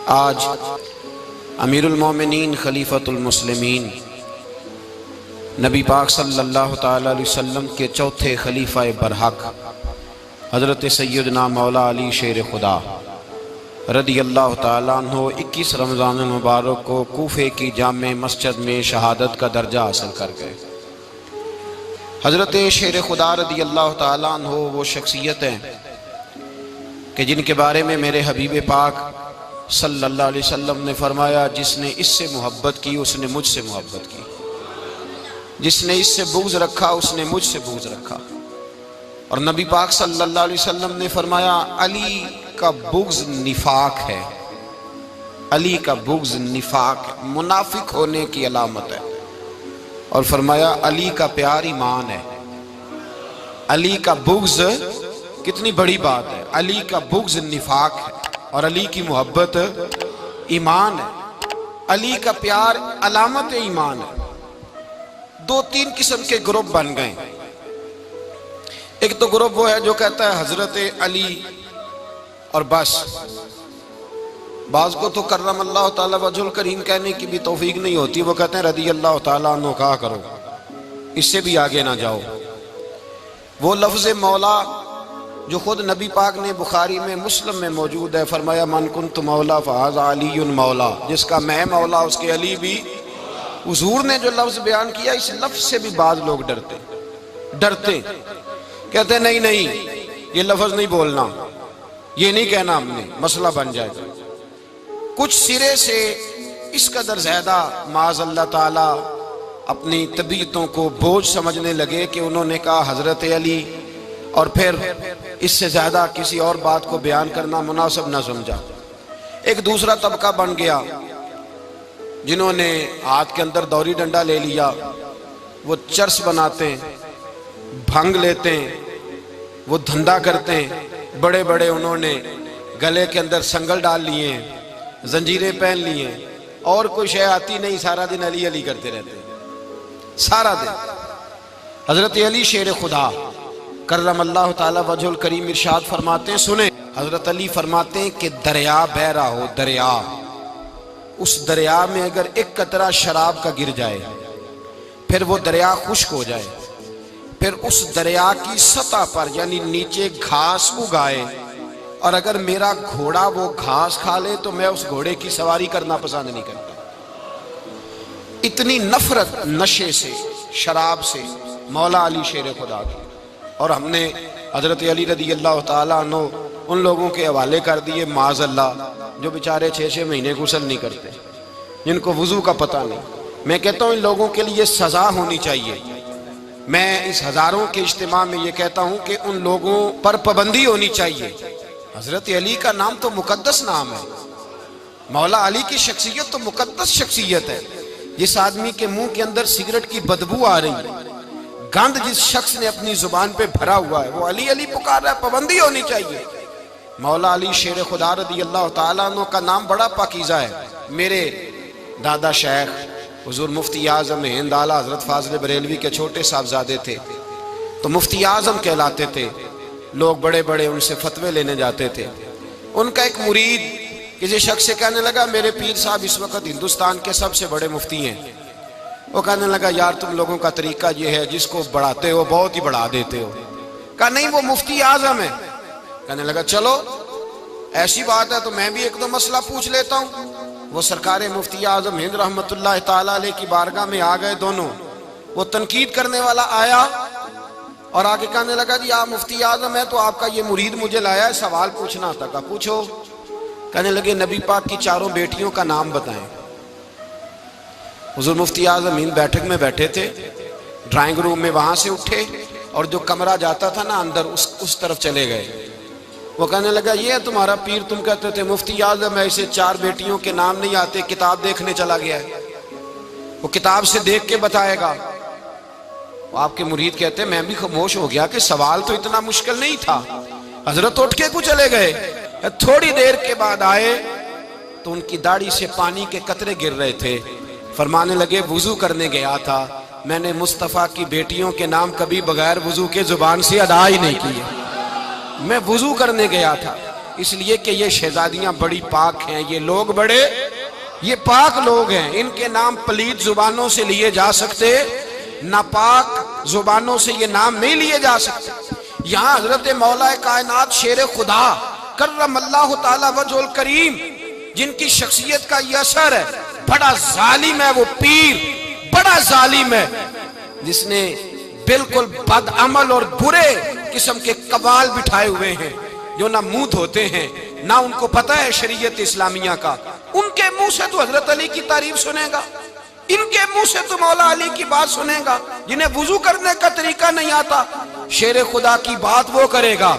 آج امیر المومنین خلیفۃ المسلمین نبی پاک صلی اللہ تعالی علیہ وسلم کے چوتھے خلیفہ برحق حضرت سیدنا مولا علی شیر خدا رضی اللہ تعالیٰ عنہ 21 رمضان المبارک کو کوفے کی جامع مسجد میں شہادت کا درجہ حاصل کر گئے۔ حضرت شیر خدا رضی اللہ تعالیٰ عنہ وہ شخصیت ہیں کہ جن کے بارے میں میرے حبیب پاک صلی اللہ علیہ وسلم نے فرمایا، جس نے اس سے محبت کی اس نے مجھ سے محبت کی، جس نے اس سے بغض رکھا اس نے مجھ سے بغض رکھا۔ اور نبی پاک صلی اللہ علیہ وسلم نے فرمایا علی کا بغض نفاق ہے، علی کا بغض نفاق ہے، منافق ہونے کی علامت ہے۔ اور فرمایا علی کا پیار ایمان ہے، علی کا بغض کتنی بڑی بات ہے، علی کا بغض نفاق ہے اور علی کی محبت ایمان ہے، علی کا پیار علامت ایمان ہے۔ دو تین قسم کے گروپ بن گئے۔ ایک تو گروپ وہ ہے جو کہتا ہے حضرت علی اور بس، بعض کو تو کرم اللہ تعالیٰ وجہ الکریم کہنے کی بھی توفیق نہیں ہوتی، وہ کہتے ہیں رضی اللہ تعالیٰ عنہ کہا کرو، اس سے بھی آگے نہ جاؤ۔ وہ لفظ مولا جو خود نبی پاک نے بخاری میں مسلم میں موجود ہے، فرمایا من کنت مولا فہذا علی مولا، جس کا میں مولا اس کے علی بھی۔ حضور نے جو لفظ بیان کیا اس لفظ سے بھی بعض لوگ ڈرتے کہتے ہیں نہیں یہ لفظ نہیں بولنا، یہ نہیں کہنا، ہم نے مسئلہ بن جائے گا۔ کچھ سرے سے اس قدر زیادہ معاذ اللہ تعالی اپنی طبیعتوں کو بوجھ سمجھنے لگے کہ انہوں نے کہا حضرت علی، اور پھر اس سے زیادہ کسی اور بات کو بیان کرنا مناسب نہ سمجھا۔ ایک دوسرا طبقہ بن گیا جنہوں نے ہاتھ کے اندر دوری ڈنڈا لے لیا، وہ چرس بناتے ہیں، بھنگ لیتے ہیں، وہ دھندا کرتے ہیں، بڑے بڑے انہوں نے گلے کے اندر سنگل ڈال لیے ہیں، زنجیریں پہن لیے ہیں، اور کوئی شے آتی نہیں، سارا دن علی علی کرتے رہتے ہیں سارا دن۔ حضرت علی شیر خدا کرم اللہ تعالی وجہ الکریم ارشاد فرماتے ہیں، سنیں، حضرت علی فرماتے ہیں کہ دریا بہ رہا ہو، دریا، اس دریا میں اگر ایک قطرہ شراب کا گر جائے، پھر وہ دریا خشک ہو جائے، پھر اس دریا کی سطح پر یعنی نیچے گھاس اگائے، اور اگر میرا گھوڑا وہ گھاس کھا لے تو میں اس گھوڑے کی سواری کرنا پسند نہیں کرتا۔ اتنی نفرت نشے سے، شراب سے مولا علی شیر خدا کی۔ اور ہم نے حضرت علی رضی اللہ تعالیٰ عنہ ان لوگوں کے حوالے کر دیے معاذ اللہ جو بیچارے 6 مہینے غسل نہیں کرتے، جن کو وضو کا پتہ نہیں۔ میں کہتا ہوں ان لوگوں کے لیے سزا ہونی چاہیے۔ میں اس ہزاروں کے اجتماع میں یہ کہتا ہوں کہ ان لوگوں پر پابندی ہونی چاہیے۔ حضرت علی کا نام تو مقدس نام ہے، مولا علی کی شخصیت تو مقدس شخصیت ہے۔ جس آدمی کے منہ کے اندر سگریٹ کی بدبو آ رہی ہے، گند جس شخص نے اپنی زبان پہ بھرا ہوا ہے، وہ علی علی پکار رہا ہے، پابندی ہونی چاہیے۔ مولا علی شیر خدا رضی اللہ تعالیٰ عنہ کا نام بڑا پاکیزہ ہے۔ میرے دادا شیخ حضور مفتی اعظم ہند اعلیٰ حضرت فاضل بریلوی کے چھوٹے صاحبزادے تھے، تو مفتی اعظم کہلاتے تھے، لوگ بڑے بڑے ان سے فتوے لینے جاتے تھے۔ ان کا ایک مرید کسی شخص سے کہنے لگا میرے پیر صاحب اس وقت ہندوستان کے سب سے بڑے مفتی ہیں۔ وہ کہنے لگا یار تم لوگوں کا طریقہ یہ ہے، جس کو بڑھاتے ہو بہت ہی بڑھا دیتے ہو۔ کہا نہیں وہ مفتی اعظم ہے۔ کہنے لگا چلو ایسی بات ہے تو میں بھی ایک دو مسئلہ پوچھ لیتا ہوں۔ وہ سرکار مفتی اعظم ہند رحمت اللہ تعالیٰ علیہ کی بارگاہ میں آ گئے دونوں۔ وہ تنقید کرنے والا آیا اور آگے کہنے لگا جی آپ مفتی اعظم ہے تو آپ کا یہ مرید مجھے لایا ہے، سوال پوچھنا تھا۔ کہا پوچھو۔ کہنے لگے نبی پاک کی 4 بیٹیوں کا نام بتائیں۔ حضور مفتی اعظم ہند بیٹھک میں بیٹھے تھے، ڈرائنگ روم میں وہاں سے اٹھے اور جو کمرہ جاتا تھا نا اندر اس طرف چلے گئے۔ وہ کہنے لگا یہ ہے تمہارا پیر، تم کہتے تھے مفتی اعظم ہے، اسے 4 بیٹیوں کے نام نہیں آتے، کتاب دیکھنے چلا گیا ہے، وہ کتاب سے دیکھ کے بتائے گا۔ وہ آپ کے مرید کہتے ہیں میں بھی خاموش ہو گیا کہ سوال تو اتنا مشکل نہیں تھا۔ حضرت اٹھ کے کچھ چلے گئے، تھوڑی دیر کے بعد آئے تو ان کی داڑھی سے پانی کے قطرے گر رہے تھے۔ فرمانے لگے وضو کرنے گیا تھا، میں نے مصطفیٰ کی بیٹیوں کے نام کبھی بغیر وضو کے زبان سے ادا ہی نہیں کیے، میں وضو کرنے گیا تھا۔ اس لیے کہ یہ شہزادیاں بڑی پاک ہیں، یہ لوگ بڑے یہ پاک لوگ ہیں، ان کے نام پلید زبانوں سے لیے جا سکتے، ناپاک زبانوں سے یہ نام نہیں لیے جا سکتے۔ یہاں حضرت مولا کائنات شیر خدا کرم اللہ تعالی وجہ الکریم، جن کی شخصیت کا یہ اثر ہے، بڑا ظالم ہے وہ پیر، بڑا ظالم ہے جس نے بالکل بد عمل اور برے قسم کے قوال بٹھائے ہوئے ہیں، جو نہ منہ دھوتے ہیں نہ ان کو پتہ ہے شریعت اسلامیہ کا۔ ان کے منہ سے تو حضرت علی کی تعریف سنے گا، ان کے منہ سے تو مولا علی کی بات سنے گا، جنہیں وضو کرنے کا طریقہ نہیں آتا۔ شیر خدا کی بات وہ کرے گا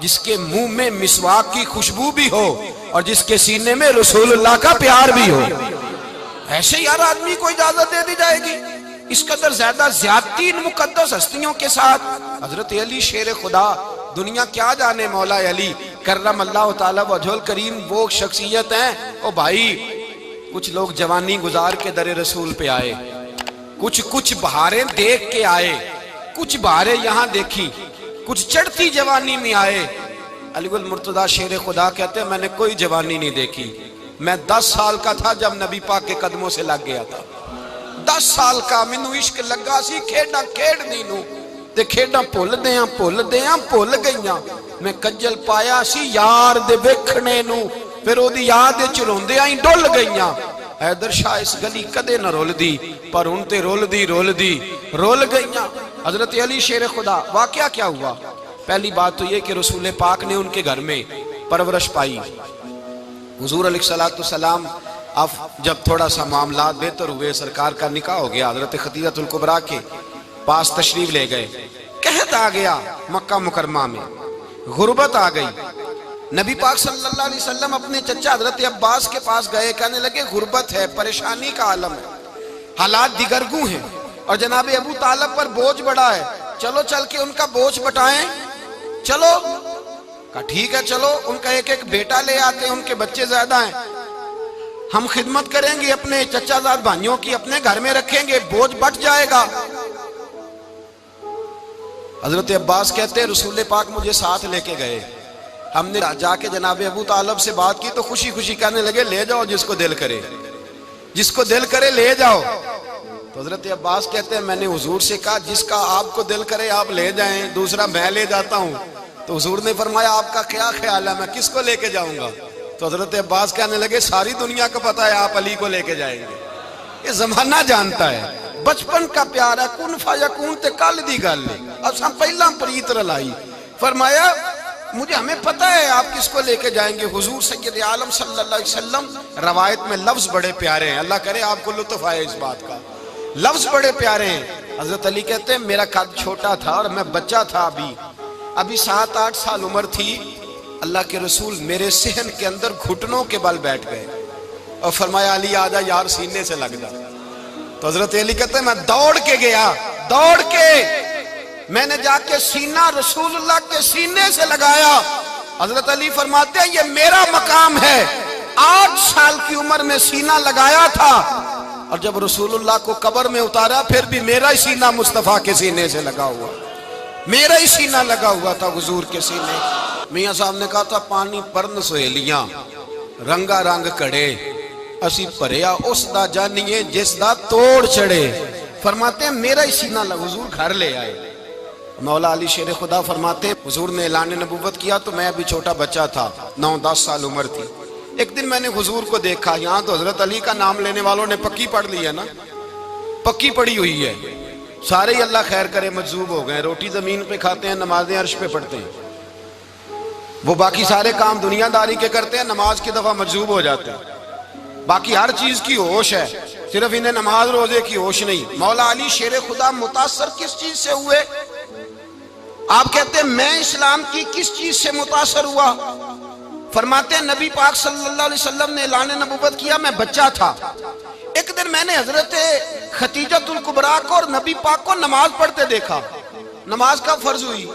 جس کے منہ میں مسواک کی خوشبو بھی ہو اور جس کے سینے میں رسول اللہ کا پیار بھی ہو۔ ایسے یار آدمی کو اجازت دے دی جائے گی؟ اس قدر زیادہ زیادتی ان مقدس ہستیوں کے ساتھ۔ حضرت علی شیر خدا، دنیا کیا جانے مولا علی کرم اللہ تعالی وجہ الکریم وہ شخصیت ہیں۔ او بھائی، کچھ لوگ جوانی گزار کے در رسول پہ آئے، کچھ بہاریں دیکھ کے آئے، کچھ بہاریں یہاں دیکھی، کچھ چڑھتی جوانی میں آئے۔ علی المرتضیٰ شیر خدا کہتے ہیں میں نے کوئی جوانی نہیں دیکھی، میں 10 سال کا تھا جب نبی پاک کے قدموں سے لگ گیا تھا، 10 سال کا مینوں عشق لگا سی، کھیڈاں کھیڈ دی نوں تے کھیڈاں بھول دیاں گئیاں، میں کجل پایا سی یار دے ویکھنے نوں، پھر او دی یاد وچ روندیاں ہی ڈل گئیاں۔ حیدر شاہ اس گلی کدے نہ رول دی، پر ان تے رول دی رول گئیاں۔ حضرت علی شیر خدا، واقعہ کیا ہوا؟ پہلی بات تو یہ کہ رسول پاک نے ان کے گھر میں پرورش پائی۔ حضور علیہ السلام اب جب تھوڑا سا معاملات بہتر ہوئے، سرکار کا نکاح ہو گیا، حضرت خدیجہ الکبریٰ کے پاس تشریف لے گئے، قحط آ گیا مکہ مکرمہ میں، غربت آ گئی۔ نبی پاک صلی اللہ علیہ وسلم اپنے چچا حضرت عباس کے پاس گئے، کہنے لگے غربت ہے، پریشانی کا عالم ہے، حالات دیگرگوں ہیں، اور جناب ابو طالب پر بوجھ بڑا ہے، چلو چل کے ان کا بوجھ بٹائیں۔ چلو کہا ٹھیک ہے، چلو ان کا ایک بیٹا لے آتے ہیں، ان کے بچے زیادہ ہیں، ہم خدمت کریں گے اپنے چچا زاد بھائیوں کی، اپنے گھر میں رکھیں گے، بوجھ بٹ جائے گا۔ حضرت عباس کہتے ہیں رسول پاک مجھے ساتھ لے کے گئے، ہم نے جا کے جناب ابو طالب سے بات کی تو خوشی خوشی کہنے لگے لے جاؤ جس کو دل کرے لے جاؤ۔ تو حضرت عباس کہتے ہیں میں نے حضور سے کہا جس کا آپ کو دل کرے آپ لے جائیں، دوسرا میں لے جاتا ہوں۔ تو حضور نے فرمایا آپ کا کیا خیال ہے، میں کس کو لے کے جاؤں گا؟ تو حضرت عباس کہنے لگے ساری دنیا کو پتا ہے آپ علی کو لے کے جائیں گے، یہ زمانہ جانتا ہے، بچپن کا پیار ہے، کن فیکون تے کل دی گل ہے، اب ہم پہلا پریت رلائی۔ فرمایا ہمیں پتہ ہے آپ کس کو لے کے جائیں گے، حضور سید عالم صلی اللہ علیہ وسلم۔ روایت میں لفظ بڑے پیارے ہیں، اللہ کرے آپ کو لطف آئے اس بات کا، لفظ بڑے پیارے ہیں۔ حضرت علی کہتے ہیں میرا قد چھوٹا تھا اور میں بچہ تھا، ابھی 7-8 سال عمر تھی، اللہ کے رسول میرے صحن کے اندر گھٹنوں کے بل بیٹھ گئے اور فرمایا علی آجا یار سینے سے لگ جا۔ تو حضرت علی کہتے ہیں میں دوڑ کے گیا، میں نے جا کے سینہ رسول اللہ کے سینے سے لگایا۔ حضرت علی فرماتے ہیں یہ میرا مقام ہے، 8 سال کی عمر میں سینہ لگایا تھا، اور جب رسول اللہ کو قبر میں اتارا پھر بھی میرا ہی سینہ مصطفیٰ کے سینے سے لگا ہوا، میرا ہی سینہ لگا ہوا تھا حضور کے سینے۔ میاں صاحب نے کہا تھا پانی پرن سہیلیاں رنگا رنگ کڑے، اسی پریا اس دا جانیے جس دا توڑ چڑے۔ فرماتے ہیں میرا ہی سینہ لگا، حضور گھر لے آئے۔ مولا علی شیر خدا فرماتے ہیں حضور نے اعلان نبوت کیا تو میں ابھی چھوٹا بچہ تھا، 9-10 سال عمر تھی۔ ایک دن میں نے حضور کو دیکھا، یہاں تو حضرت علی کا نام لینے والوں نے پکی پڑھ لی ہے نا، پکی پڑھی ہوئی ہے، سارے ہی اللہ خیر کرے مجذوب ہو گئے، روٹی زمین پہ کھاتے ہیں، نمازیں عرش پہ پڑھتے ہیں، وہ باقی سارے کام دنیا داری کے کرتے ہیں، نماز کی دفعہ مجذوب ہو جاتے ہیں، باقی ہر چیز کی ہوش ہے، صرف انہیں نماز روزے کی ہوش نہیں۔ مولا علی شیر خدا متاثر کس چیز سے ہوئے؟ آپ کہتے ہیں میں اسلام کی کس چیز سے متاثر ہوا؟ فرماتے ہیں نبی پاک صلی اللہ علیہ وسلم نے اعلان نبوت کیا، میں بچہ تھا، ایک دن میں نے حضرت خدیجہ الکبریٰ کو اور نبی پاک کو نماز پڑھتے دیکھا۔ نماز کب فرض ہوئی؟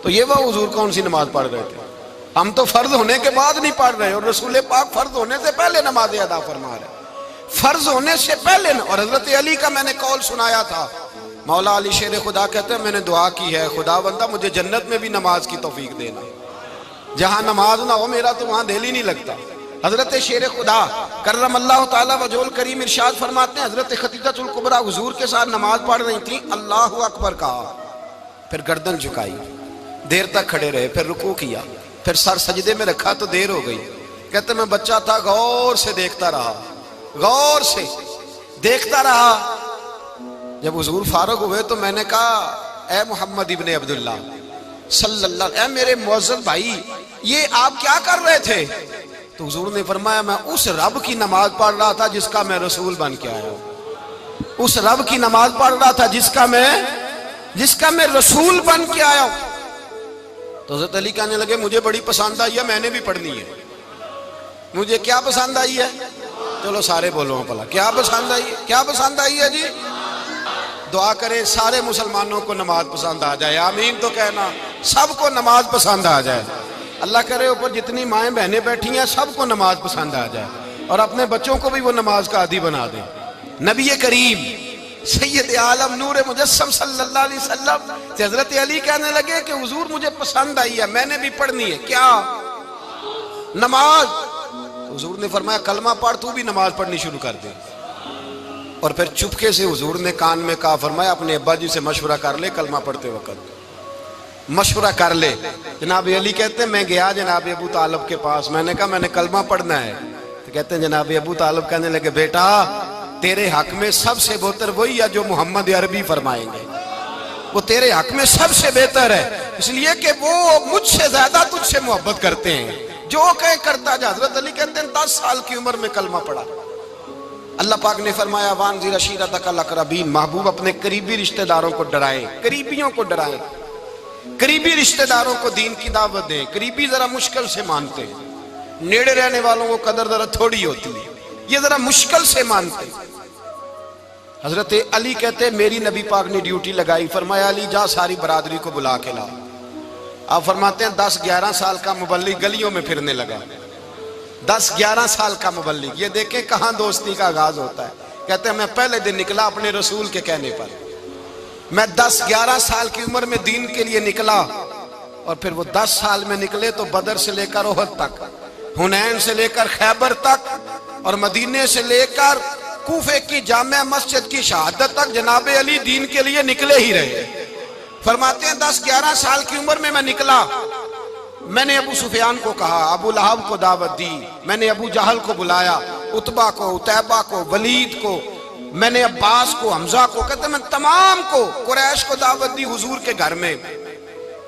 تو یہ وہ حضور کون سی نماز پڑھ رہے تھے؟ ہم تو فرض ہونے کے بعد نہیں پڑھ رہے، اور رسول پاک فرض ہونے سے پہلے نماز ادا فرما رہے، فرض ہونے سے پہلے۔ اور حضرت علی کا میں نے قول سنایا تھا، مولا علی شیر خدا کہتے ہیں میں نے دعا کی ہے خدا بندہ مجھے جنت میں بھی نماز کی توفیق دینا، جہاں نماز نہ ہو میرا تو وہاں دل ہی نہیں لگتا۔ حضرت شیر خدا کرم اللہ تعالیٰ وجہہ الکریم ارشاد فرماتے ہیں حضرت خدیجہ الکبریٰ حضور کے ساتھ نماز پڑھ رہی تھیں، اللہ اکبر کہا، پھر گردن جھکائی، دیر تک کھڑے رہے، پھر رکوع کیا، پھر سر سجدے میں رکھا تو دیر ہو گئی۔ کہتے میں بچہ تھا، غور سے دیکھتا رہا، غور سے دیکھتا رہا۔ جب حضور فارغ ہوئے تو میں نے کہا اے محمد ابن عبداللہ صلی اللہ علیہ، اے میرے معزز بھائی یہ آپ کیا کر رہے تھے؟ تو حضور نے فرمایا میں اس رب کی نماز پڑھ رہا تھا جس کا میں رسول بن کے آیا ہوں، اس رب کی نماز پڑھ رہا تھا جس کا میں رسول بن کے آیا ہوں۔ تو حضرت علی کہنے لگے مجھے بڑی پسند آئی ہے، میں نے بھی پڑھنی ہے۔ مجھے کیا پسند آئی ہے؟ چلو سارے بولو پلا، کیا پسند آئی ہے؟ کیا پسند آئی ہے جی؟ دعا کرے سارے مسلمانوں کو نماز پسند آ جائے، آمین تو کہنا، سب کو نماز پسند آ جائے۔ اللہ کرے اوپر جتنی مائیں بہنیں بیٹھی ہیں سب کو نماز پسند آ جائے، اور اپنے بچوں کو بھی وہ نماز کا عادی بنا دیں۔ نبی کریم سید عالم نور مجسم صلی اللہ علیہ وسلم سے حضرت علی کہنے لگے کہ حضور مجھے پسند آئی ہے، میں نے بھی پڑھنی ہے، کیا؟ نماز۔ حضور نے فرمایا کلمہ پڑھ، تو بھی نماز پڑھنی شروع کر دے۔ اور پھر چپکے سے حضور نے کان میں کہا، فرمایا اپنے ابا جی سے مشورہ کر لے کلمہ پڑھتے وقت، مشورہ کر لے۔ جناب علی کہتے ہیں میں گیا جناب ابو طالب کے پاس، میں نے کہا میں نے کلمہ پڑھنا ہے۔ تو کہتے ہیں جناب ابو طالب کہنے لگے بیٹا تیرے حق میں سب سے بہتر وہی ہے جو محمد عربی فرمائیں گے، وہ تیرے حق میں سب سے بہتر ہے، اس لیے کہ وہ مجھ سے زیادہ تجھ سے محبت کرتے ہیں، جو کہیں کرتا جا۔ حضرت علی کہتے ہیں 10 سال کی عمر میں کلمہ پڑھا۔ اللہ پاک نے فرمایا وانذر عشیرتک الاقربین، محبوب اپنے قریبی رشتہ داروں کو ڈرائیں، قریبیوں کو ڈرائیں، قریبی رشتہ داروں کو دین کی دعوت دیں۔ قریبی ذرا مشکل سے مانتے ہیں، نیڑے رہنے والوں کو قدر ذرا تھوڑی ہوتی ہے، یہ ذرا مشکل سے مانتے ہیں۔ حضرت علی کہتے ہیں میری نبی پاک نے ڈیوٹی لگائی، فرمایا علی جا ساری برادری کو بلا کے لا۔ آپ فرماتے ہیں 10-11 سال کا مبلغ گلیوں میں پھرنے لگا، 10-11 سال کا مبلغ، یہ دیکھیں کہاں دوستی کا آغاز ہوتا ہے۔ کہتے ہیں میں پہلے دن نکلا اپنے رسول کے کہنے پر، میں 10-11 سال کی عمر میں دین کے لیے نکلا، اور پھر وہ 10 سال میں نکلے تو بدر سے لے کر احد تک، حنین سے لے کر خیبر تک، اور مدینے سے لے کر کوفے کی جامع مسجد کی شہادت تک جناب علی دین کے لیے نکلے ہی رہے۔ فرماتے ہیں 10-11 سال کی عمر میں نکلا، میں نے ابو سفیان کو کہا، ابو لہب کو دعوت دی، میں نے ابو جہل کو بلایا، عتبہ کو، عتیبہ کو، ولید کو، میں نے عباس کو، حمزہ کو، کہتے ہیں میں تمام کو، قریش کو دعوت دی حضور کے گھر میں۔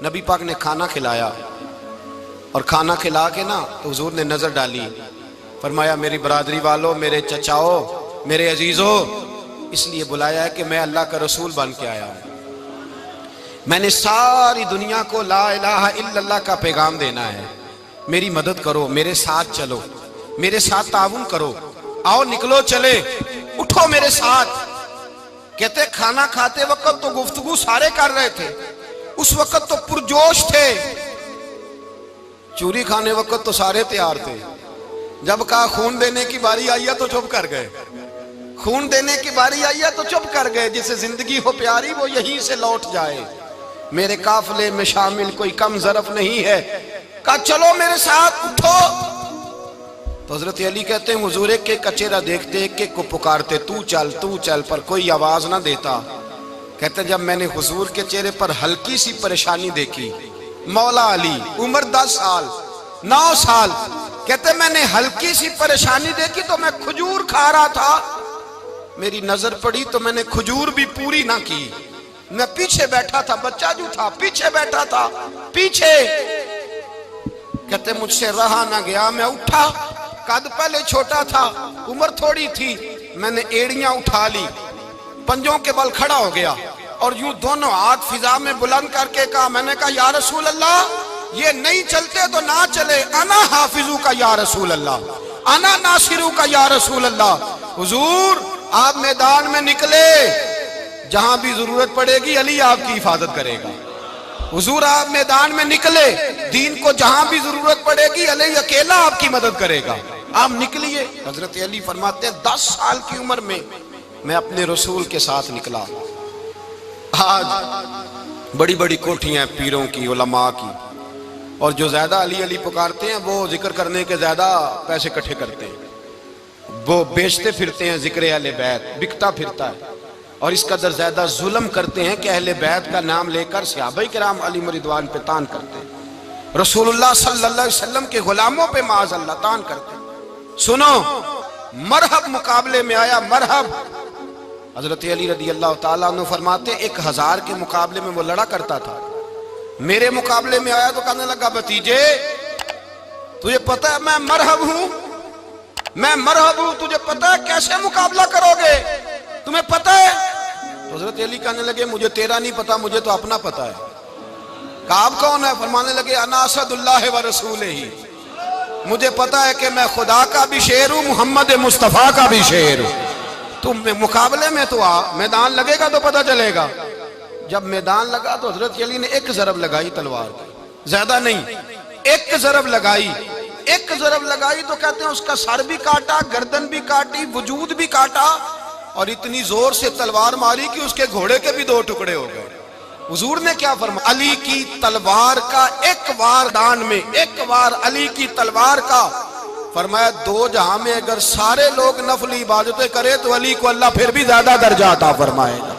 نبی پاک نے کھانا کھلایا، اور کھانا کھلا کے نا تو حضور نے نظر ڈالی، فرمایا میری برادری والوں، میرے چچاؤ، میرے عزیزوں، اس لیے بلایا ہے کہ میں اللہ کا رسول بن کے آیا ہوں، میں نے ساری دنیا کو لا الہ الا اللہ کا پیغام دینا ہے، میری مدد کرو، میرے ساتھ چلو، میرے ساتھ تعاون کرو، آؤ نکلو چلے، اٹھو میرے ساتھ۔ کہتے کھانا کھاتے وقت تو گفتگو سارے کر رہے تھے، اس وقت تو پرجوش تھے، چوری کھانے وقت تو سارے تیار تھے، جب کہا خون دینے کی باری آئی ہے تو چپ کر گئے، خون دینے کی باری آئی ہے تو چپ کر گئے، جسے زندگی ہو پیاری وہ یہیں سے لوٹ جائے، میرے قافلے میں شامل کوئی کم ظرف نہیں ہے، کہا چلو میرے ساتھ اٹھو۔ تو حضرت علی کہتے ہیں حضور ایک ایک کا چہرہ دیکھتے، ایک ایک کو پکارتے، تو چل، پر کوئی آواز نہ دیتا۔ کہتے ہیں جب میں نے حضور کے چہرے پر ہلکی سی پریشانی دیکھی، مولا علی عمر 10 سال 9 سال، کہتے ہیں میں نے ہلکی سی پریشانی دیکھی تو میں کھجور کھا رہا تھا، میری نظر پڑی تو میں نے کھجور بھی پوری نہ کی، میں پیچھے بیٹھا تھا، بچہ جو تھا پیچھے بیٹھا تھا، پیچھے۔ کہتے ہیں مجھ سے رہا نہ گیا، میں اٹھا، قد پہلے چھوٹا تھا، عمر تھوڑی تھی، میں نے ایڑیاں اٹھا لی، پنجوں کے بل کھڑا ہو گیا، اور یوں دونوں ہاتھ فضا میں بلند کر کے کہا، میں نے کہا یا رسول اللہ یہ نہیں چلتے تو نہ چلے، انا حافظو کا یا رسول اللہ، انا ناصرو کا یا رسول اللہ۔ حضور آپ میدان میں نکلے، جہاں بھی ضرورت پڑے گی علی آپ کی حفاظت کرے گا۔ حضور آپ میدان میں نکلے، دین کو جہاں بھی ضرورت پڑے گی علی اکیلا آپ کی مدد کرے گا، آپ نکلیے۔ حضرت علی فرماتے ہیں 10 سال کی عمر میں میں اپنے رسول کے ساتھ نکلا۔ آج بڑی بڑی کوٹھیاں پیروں کی، علماء کی، اور جو زیادہ علی علی پکارتے ہیں وہ ذکر کرنے کے زیادہ پیسے اکٹھے کرتے ہیں، وہ بیچتے پھرتے ہیں ذکر اہل بیت، بکتا پھرتا ہے، اور اس قدر زیادہ ظلم کرتے ہیں کہ اہل بیت کا نام لے کر صحابہ کرام علی رضوان پہ تان کرتے ہیں، رسول اللہ صلی اللہ علیہ وسلم کے غلاموں پہ معاذ اللہ تان کرتے ہیں۔ سنو، مرحب مقابلے میں آیا، مرحب۔ حضرت علی رضی اللہ تعالیٰ عنہ فرماتے ہیں 1000 کے مقابلے میں وہ لڑا کرتا تھا، میرے مقابلے میں آیا تو کہنے لگا بھتیجے تجھے پتہ ہے میں مرحب ہوں، میں مرحب ہوں، تجھے پتہ ہے کیسے مقابلہ کرو گے، تمہیں پتہ ہے؟ تو حضرت علی کہنے لگے مجھے تیرا نہیں پتا، مجھے تو اپنا پتہ ہے۔ کعب کون ہے؟ فرمانے لگے انا اسد اللہ و رسولہ ہی، مجھے پتا ہے کہ میں خدا کا بھی شیر ہوں، محمد مصطفیٰ کا بھی شیر ہوں۔ تم مقابلے میں تو آ، میدان لگے گا تو پتہ چلے گا۔ جب میدان لگا تو حضرت علی نے ایک ضرب لگائی تلوار کی، زیادہ نہیں، ایک ضرب لگائی، ایک ضرب لگائی تو کہتے ہیں اس کا سر بھی کاٹا، گردن بھی کاٹی، وجود بھی کاٹا، اور اتنی زور سے تلوار ماری کہ اس کے گھوڑے کے بھی 2 ٹکڑے ہو گئے۔ حضور نے کیا فرمایا؟ علی کی تلوار کا ایک وار دان میں، ایک وار علی کی تلوار کا، فرمایا 2 جہاں میں اگر سارے لوگ نفلی عبادتیں کرے تو علی کو اللہ پھر بھی زیادہ درجہ عطا فرمائے گا۔